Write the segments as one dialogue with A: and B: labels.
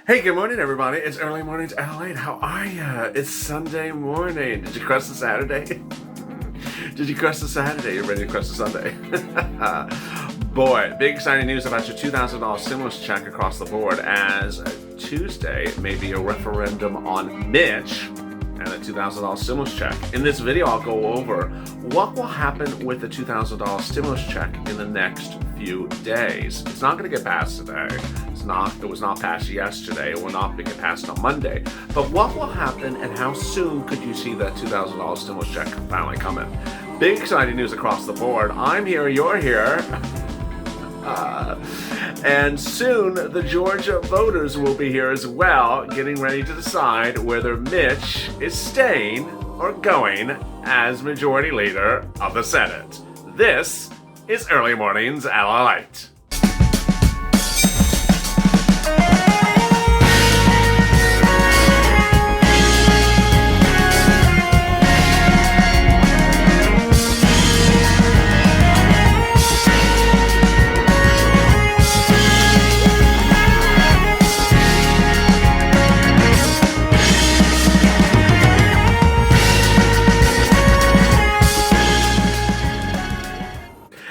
A: Hey, good morning, everybody. It's early mornings, LALATE. How are ya? It's Sunday morning. Did you crush the Saturday? Did you crush the Saturday? You're ready to crush the Sunday. Boy, big exciting news about your $2,000 stimulus check across the board, as Tuesday may be a referendum on Mitch and the $2,000 stimulus check. In this video, I'll go over what will happen with the $2,000 stimulus check in the next few days. It's not going to get passed today. It was not passed yesterday. It will not be passed on Monday. But what will happen, and how soon could you see that $2,000 stimulus check finally coming? Big exciting news across the board. I'm here, you're here. And soon the Georgia voters will be here as well, getting ready to decide whether Mitch is staying or going as Majority Leader of the Senate. This is Early Mornings at LALATE.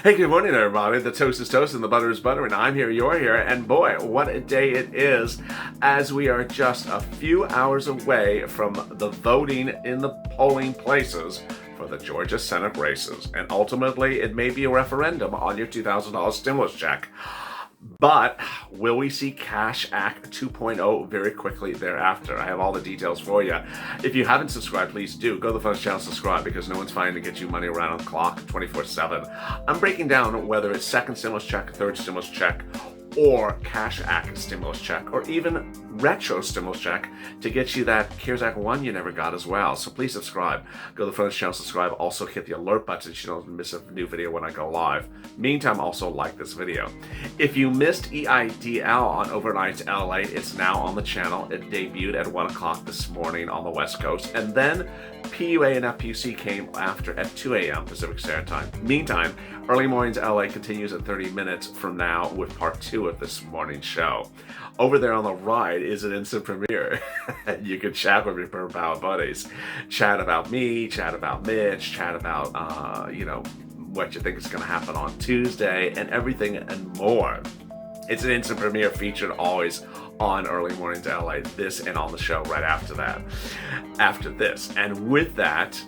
A: Hey, good morning, everybody. The toast is toast and the butter is butter, and I'm here, you're here, and boy, what a day it is, as we are just a few hours away from the voting in the polling places for the Georgia Senate races, and ultimately, it may be a referendum on your $2,000 stimulus check. But will we see Cash Act 2.0 very quickly thereafter? I have all the details for you. If you haven't subscribed, please do. Go to the Funds channel, subscribe, because no one's fighting to get you money around the clock 24/7. I'm breaking down whether it's second stimulus check, third stimulus check, or Cash Act stimulus check, or even retro stimulus check to get you that CARES Act 1 you never got as well. So please subscribe. Go to the Funds channel, subscribe. Also hit the alert button so you don't miss a new video when I go live. Meantime, also like this video. If you missed EIDL on Overnight LA, it's now on the channel. It debuted at 1 o'clock this morning on the West Coast. And then PUA and FPUC came after at 2 a.m. Pacific Standard Time. Meantime, Early Mornings LA continues at 30 minutes from now with part 2 of this morning show. Over there on the right is an instant premiere. You can chat with me for about buddies. Chat about me, chat about Mitch, chat about, what you think is going to happen on Tuesday, and everything and more. It's an instant premiere featured always on Early Mornings LA, this and on the show right after that. After this. And with that,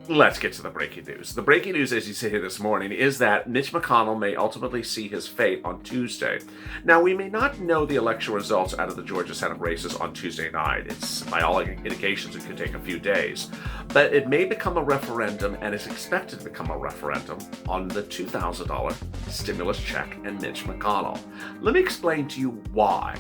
A: let's get to the breaking news. The breaking news, as you see here this morning, is that Mitch McConnell may ultimately see his fate on Tuesday. Now, we may not know the election results out of the Georgia Senate races on Tuesday night. It's, by all indications, it could take a few days. But it may become a referendum, and is expected to become a referendum, on the $2,000 stimulus check and Mitch McConnell. Let me explain to you why.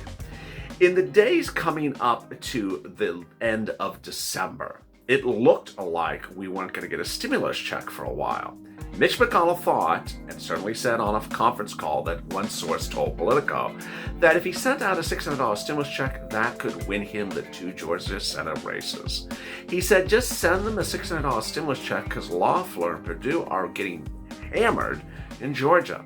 A: In the days coming up to the end of December, it looked like we weren't going to get a stimulus check for a while. Mitch McConnell thought, and certainly said on a conference call that one source told Politico, that if he sent out a $600 stimulus check, that could win him the 2 Georgia Senate races. He said, just send them a $600 stimulus check because Loeffler and Perdue are getting hammered in Georgia.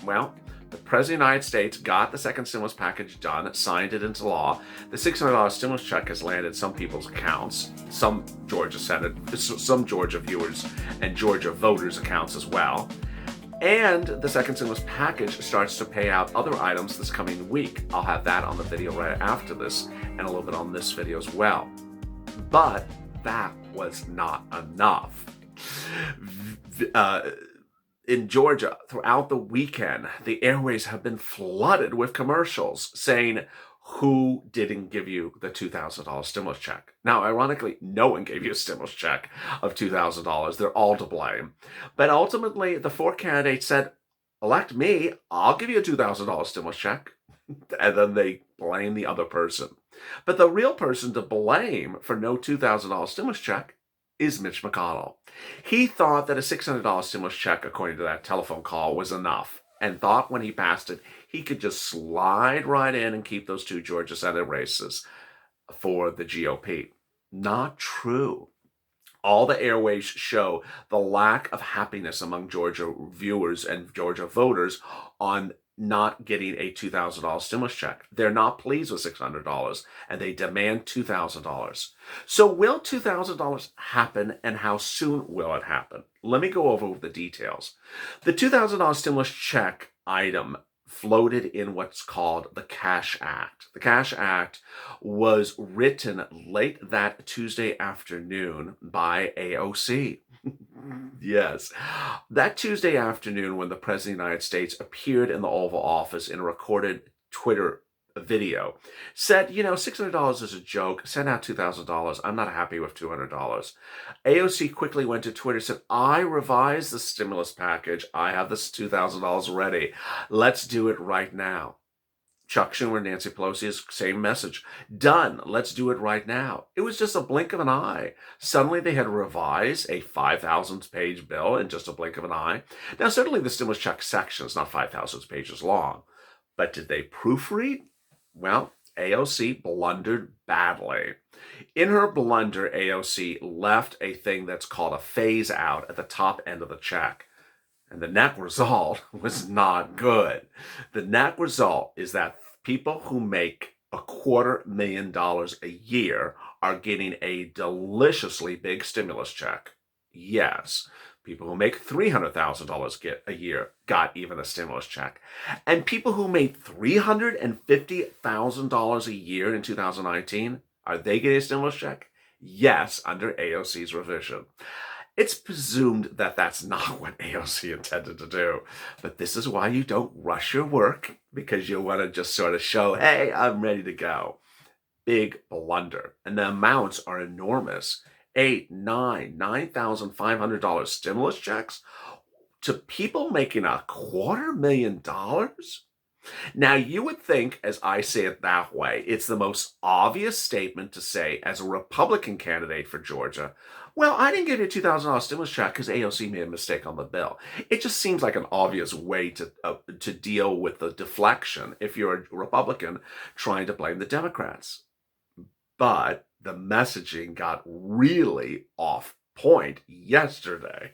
A: Well, the President of the United States got the second stimulus package done, signed it into law. The $600 stimulus check has landed some people's accounts, some Georgia viewers and Georgia voters' accounts as well. And the second stimulus package starts to pay out other items this coming week. I'll have that on the video right after this, and a little bit on this video as well. But that was not enough. In Georgia, throughout the weekend, the airways have been flooded with commercials saying, who didn't give you the $2,000 stimulus check? Now, ironically, no one gave you a stimulus check of $2,000. They're all to blame. But ultimately, the 4 candidates said, elect me, I'll give you a $2,000 stimulus check. And then they blame the other person. But the real person to blame for no $2,000 stimulus check is Mitch McConnell. He thought that a $600 stimulus check, according to that telephone call, was enough, and thought when he passed it, he could just slide right in and keep those 2 Georgia Senate races for the GOP. Not true. All the airways show the lack of happiness among Georgia viewers and Georgia voters on not getting a $2,000 stimulus check. They're not pleased with $600 and they demand $2,000. So will $2,000 happen and how soon will it happen? Let me go over the details. The $2,000 stimulus check item floated in what's called the Cash Act. The Cash Act was written late that Tuesday afternoon by AOC. Yes. That Tuesday afternoon, when the President of the United States appeared in the Oval Office in a recorded Twitter video, said, $600 is a joke. Send out $2,000. I'm not happy with $200. AOC quickly went to Twitter and said, I revised the stimulus package. I have this $2,000 ready. Let's do it right now. Chuck Schumer and Nancy Pelosi's same message. Done. Let's do it right now. It was just a blink of an eye. Suddenly they had revised a 5,000-page bill in just a blink of an eye. Now, certainly the stimulus check section is not 5,000 pages long, but did they proofread? Well, AOC blundered badly. In her blunder, AOC left a thing that's called a phase out at the top end of the check. And the net result was not good. The net result is that people who make $250,000 a year are getting a deliciously big stimulus check. Yes, people who make $300,000 a year got even a stimulus check. And people who made $350,000 a year in 2019, are they getting a stimulus check? Yes, under AOC's revision. It's presumed that that's not what AOC intended to do. But this is why you don't rush your work, because you want to just sort of show, hey, I'm ready to go. Big blunder. And the amounts are enormous. $9,500 stimulus checks to people making $250,000. Now, you would think, as I say it that way, it's the most obvious statement to say as a Republican candidate for Georgia, well, I didn't give you a $2,000 stimulus check because AOC made a mistake on the bill. It just seems like an obvious way to deal with the deflection if you're a Republican trying to blame the Democrats. But the messaging got really off point yesterday.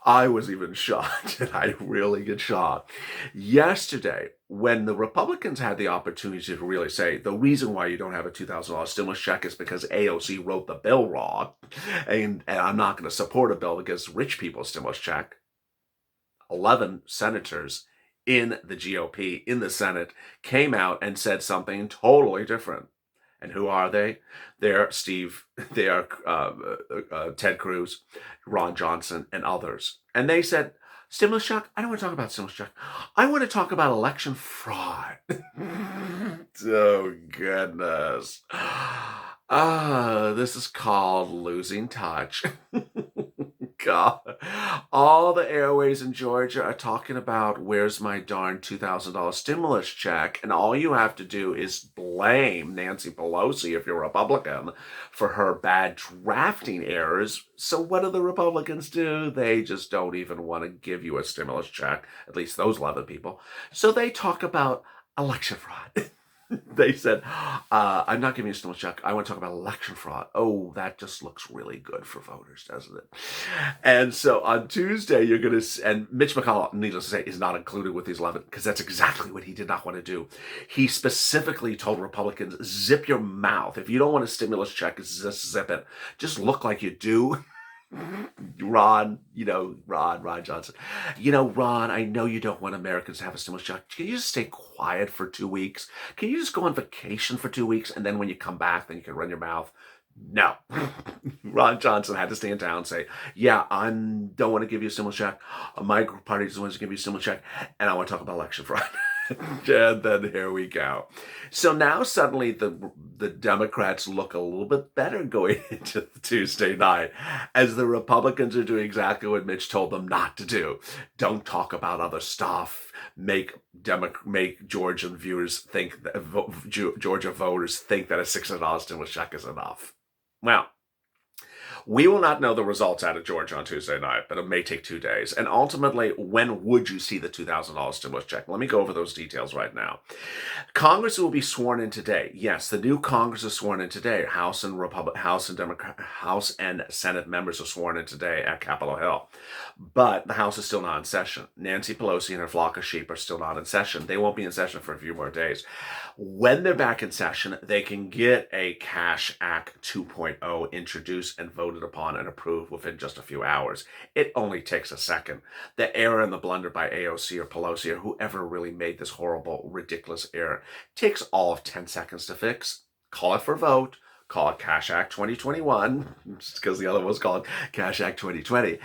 A: I was even shocked, and I really get shocked. Yesterday, when the Republicans had the opportunity to really say, the reason why you don't have a $2,000 stimulus check is because AOC wrote the bill wrong, and I'm not going to support a bill that gives rich people a stimulus check, 11 senators in the GOP, in the Senate, came out and said something totally different. And who are they? They're Ted Cruz, Ron Johnson, and others. And they said, stimulus check? I don't want to talk about stimulus check. I want to talk about election fraud. Oh, goodness. This is called losing touch. God. All the airways in Georgia are talking about where's my darn $2,000 stimulus check, and all you have to do is blame Nancy Pelosi, if you're a Republican, for her bad drafting errors. So what do the Republicans do? They just don't even want to give you a stimulus check, at least those 11 people. So they talk about election fraud. They said, I'm not giving you a stimulus check. I want to talk about election fraud. Oh, that just looks really good for voters, doesn't it? And so on Tuesday, you're going to, and Mitch McConnell, needless to say, is not included with these 11, because that's exactly what he did not want to do. He specifically told Republicans, zip your mouth. If you don't want a stimulus check, just zip it. Just look like you do. Ron Johnson. Ron, I know you don't want Americans to have a stimulus check. Can you just stay quiet for 2 weeks? Can you just go on vacation for 2 weeks, and then when you come back, then you can run your mouth? No. Ron Johnson had to stay in town and say, yeah, I don't want to give you a stimulus check. My party doesn't want to give you a stimulus check, and I want to talk about election fraud. And then here we go. So now suddenly the Democrats look a little bit better going into Tuesday night, as the Republicans are doing exactly what Mitch told them not to do. Don't talk about other stuff. Make Georgian viewers think that Georgia voters think that a $600 stimulus check is enough. Well, We will not know the results out of Georgia on Tuesday night, but it may take 2 days. And ultimately, when would you see the $2,000 stimulus check? Let me go over those details right now. Congress will be sworn in today. Yes, the new Congress is sworn in today. House and Senate members are sworn in today at Capitol Hill. But the House is still not in session. Nancy Pelosi and her flock of sheep are still not in session. They won't be in session for a few more days. When they're back in session, they can get a Cash Act 2.0 introduced and voted upon and approved within just a few hours. It only takes a second. The error and the blunder by AOC or Pelosi or whoever really made this horrible, ridiculous error takes all of 10 seconds to fix. Call it for vote. Call it Cash Act 2021, because the other was called Cash Act 2020,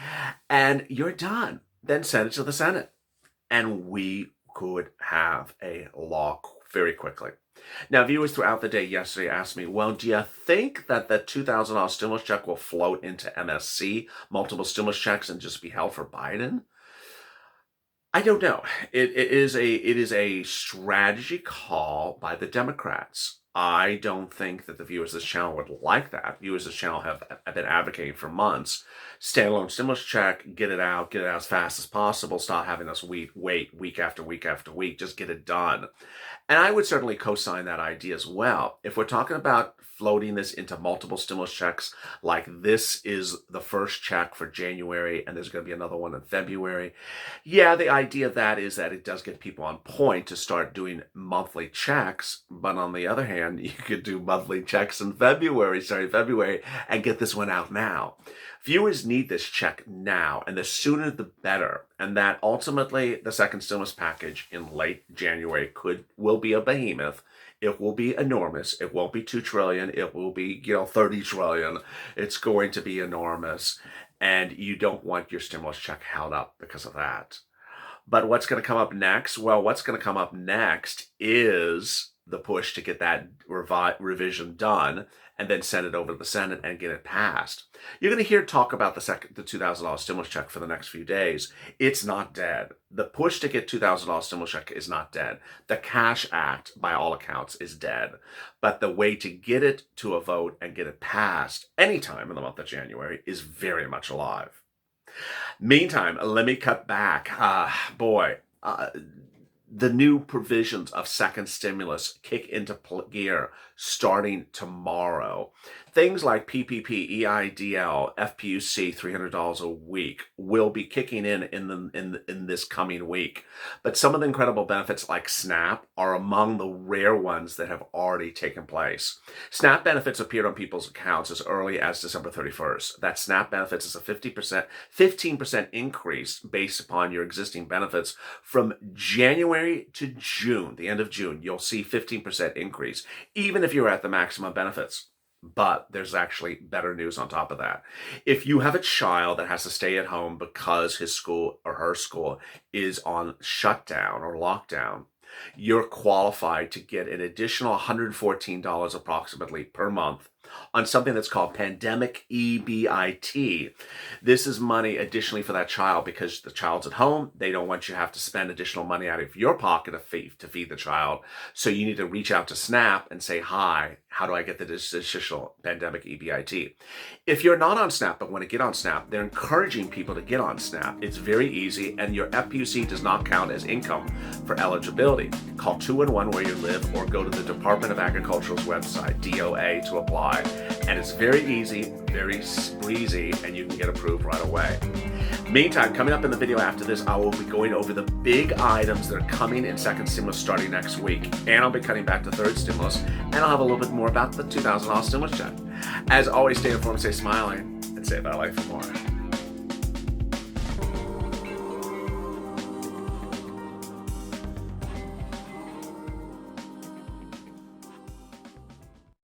A: and you're done. Then send it to the Senate, and we could have a law very quickly. Now, viewers throughout the day yesterday asked me, well, do you think that the $2,000 stimulus check will float into MSC, multiple stimulus checks, and just be held for Biden? I don't know. It is a strategy call by the Democrats. I don't think that the viewers of this channel would like that. Viewers of this channel have been advocating for months. Standalone stimulus check, get it out as fast as possible. Stop having us wait week after week after week. Just get it done. And I would certainly co-sign that idea as well. If we're talking about floating this into multiple stimulus checks, like this is the first check for January and there's going to be another one in February. Yeah, the idea of that is that it does get people on point to start doing monthly checks. But on the other hand, you could do monthly checks in February, and get this one out now. Viewers need this check now, and the sooner the better. And that ultimately the second stimulus package in late January will be a behemoth. It will be enormous. It won't be $2 trillion. It will be, 30 trillion. It's going to be enormous. And you don't want your stimulus check held up because of that. But what's going to come up next? Well, what's going to come up next is the push to get that revision done and then send it over to the Senate and get it passed. You're going to hear talk about the $2,000 stimulus check for the next few days. It's not dead. The push to get $2,000 stimulus check is not dead. The Cash Act, by all accounts, is dead. But the way to get it to a vote and get it passed anytime in the month of January is very much alive. Meantime, let me cut back. The new provisions of second stimulus kick into gear starting tomorrow. Things like PPP, EIDL, FPUC, $300 a week will be kicking in this coming week. But some of the incredible benefits like SNAP are among the rare ones that have already taken place. SNAP benefits appeared on people's accounts as early as December 31st. That SNAP benefits is a 15% increase based upon your existing benefits from January to June, the end of June. You'll see 15% increase, even if you're at the maximum benefits. But there's actually better news on top of that. If you have a child that has to stay at home because his school or her school is on shutdown or lockdown, you're qualified to get an additional $114 approximately per month on something that's called Pandemic EBIT. This is money additionally for that child because the child's at home. They don't want you to have to spend additional money out of your pocket to feed the child. So you need to reach out to SNAP and say, hi, how do I get this additional Pandemic EBIT? If you're not on SNAP but want to get on SNAP, they're encouraging people to get on SNAP. It's very easy, and your FPUC does not count as income for eligibility. Call 211 where you live or go to the Department of Agriculture's website, DOA, to apply. And it's very easy, very breezy, and you can get approved right away. Meantime, coming up in the video after this, I will be going over the big items that are coming in second stimulus starting next week. And I'll be cutting back to third stimulus, and I'll have a little bit more about the $2,000 stimulus check. As always, stay informed, stay smiling, and save our life for more.